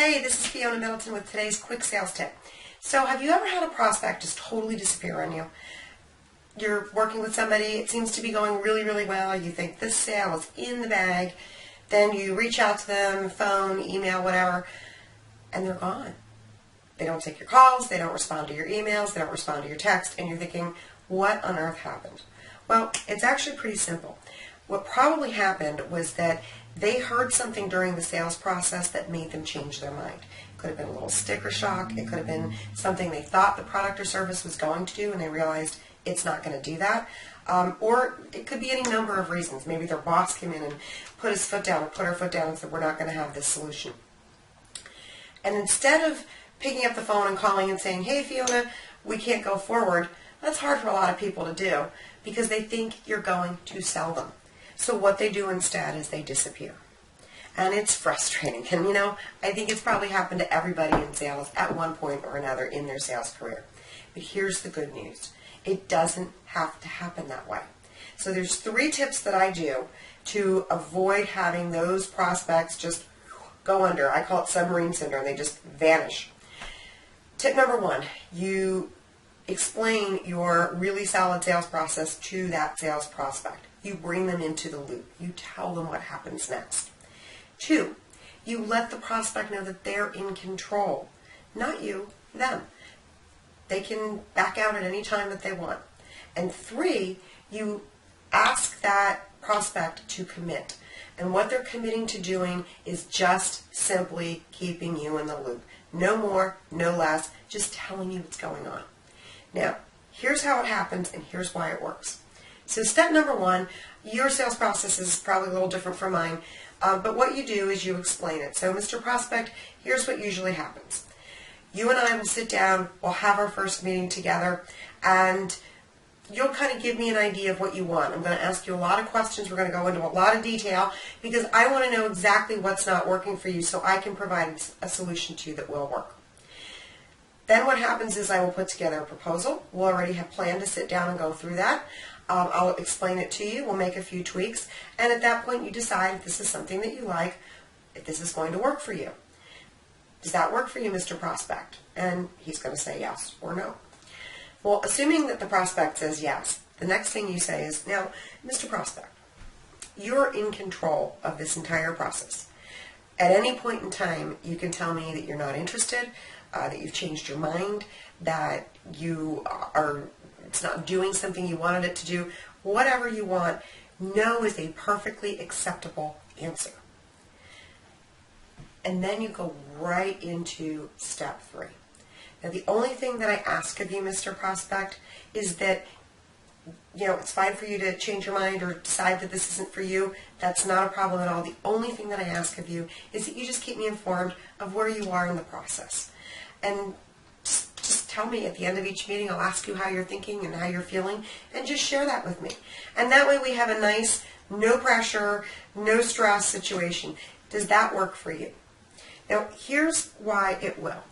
Hey, this is Fiona Middleton with today's quick sales tip. So have you ever had a prospect just totally disappear on you? You're working with somebody, it seems to be going really, really well, you think this sale is in the bag, then you reach out to them, phone, email, whatever, and they're gone. They don't take your calls, they don't respond to your emails, they don't respond to your text, and you're thinking, what on earth happened? Well, it's actually pretty simple. What probably happened was that they heard something during the sales process that made them change their mind. It could have been a little sticker shock. It could have been something they thought the product or service was going to do and they realized it's not going to do that. Or it could be any number of reasons. Maybe their boss came in and put his foot down or put her foot down and said, we're not going to have this solution. And instead of picking up the phone and calling and saying, hey, Fiona, we can't go forward, that's hard for a lot of people to do because they think you're going to sell them. So what they do instead is they disappear. And it's frustrating. And I think it's probably happened to everybody in sales at one point or another in their sales career. But here's the good news. It doesn't have to happen that way. So there's 3 tips that I do to avoid having those prospects just go under. I call it submarine syndrome. They just vanish. Tip number 1, you explain your really solid sales process to that sales prospect. You bring them into the loop. You tell them what happens next. 2, you let the prospect know that they're in control. Not you, them. They can back out at any time that they want. And 3, you ask that prospect to commit. And what they're committing to doing is just simply keeping you in the loop. No more, no less, just telling you what's going on. Now, here's how it happens and here's why it works. So step number 1, your sales process is probably a little different from mine, but what you do is you explain it. So Mr. Prospect, here's what usually happens. You and I will sit down, we'll have our first meeting together, and you'll kind of give me an idea of what you want. I'm going to ask you a lot of questions. We're going to go into a lot of detail because I want to know exactly what's not working for you so I can provide a solution to you that will work. Then what happens is I will put together a proposal. We'll already have planned to sit down and go through that. I'll explain it to you. We'll make a few tweaks. And at that point you decide if this is something that you like, if this is going to work for you. Does that work for you, Mr. Prospect? And he's going to say yes or no. Well, assuming that the prospect says yes, the next thing you say is, now, Mr. Prospect, you're in control of this entire process. At any point in time, you can tell me that you're not interested, that you've changed your mind, that it's not doing something you wanted it to do. Whatever you want, no is a perfectly acceptable answer. And then you go right into step 3. Now, the only thing that I ask of you, Mr. Prospect, is that, it's fine for you to change your mind or decide that this isn't for you. That's not a problem at all. The only thing that I ask of you is that you just keep me informed of where you are in the process. And just tell me at the end of each meeting. I'll ask you how you're thinking and how you're feeling, and just share that with me. And that way we have a nice, no pressure, no stress situation. Does that work for you? Now, here's why it will.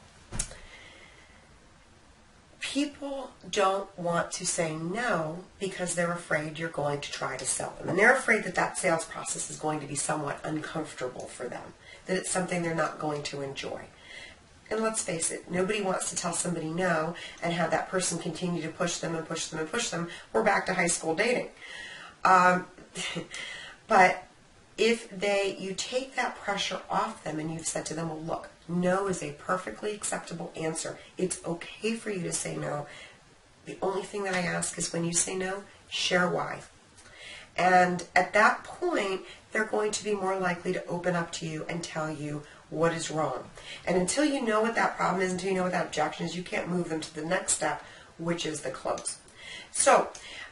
People don't want to say no because they're afraid you're going to try to sell them. And they're afraid that that sales process is going to be somewhat uncomfortable for them, that it's something they're not going to enjoy. And let's face it, nobody wants to tell somebody no and have that person continue to push them and push them and push them. We're back to high school dating. But if you take that pressure off them and you've said to them, well, look, no is a perfectly acceptable answer. It's okay for you to say no. The only thing that I ask is when you say no, share why. And at that point, they're going to be more likely to open up to you and tell you what is wrong. And until you know what that problem is, until you know what that objection is, you can't move them to the next step, which is the close. So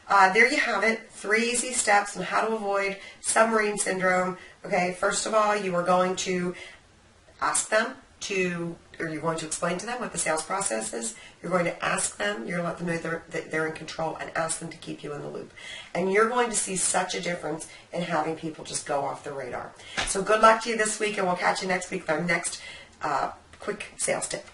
there you have it, 3 easy steps on how to avoid submarine syndrome. Okay, first of all, you are going to ask them or you're going to explain to them what the sales process is. You're going to ask them, you're going to let them know that they're in control and ask them to keep you in the loop. And you're going to see such a difference in having people just go off the radar. So good luck to you this week, and we'll catch you next week with our next quick sales tip.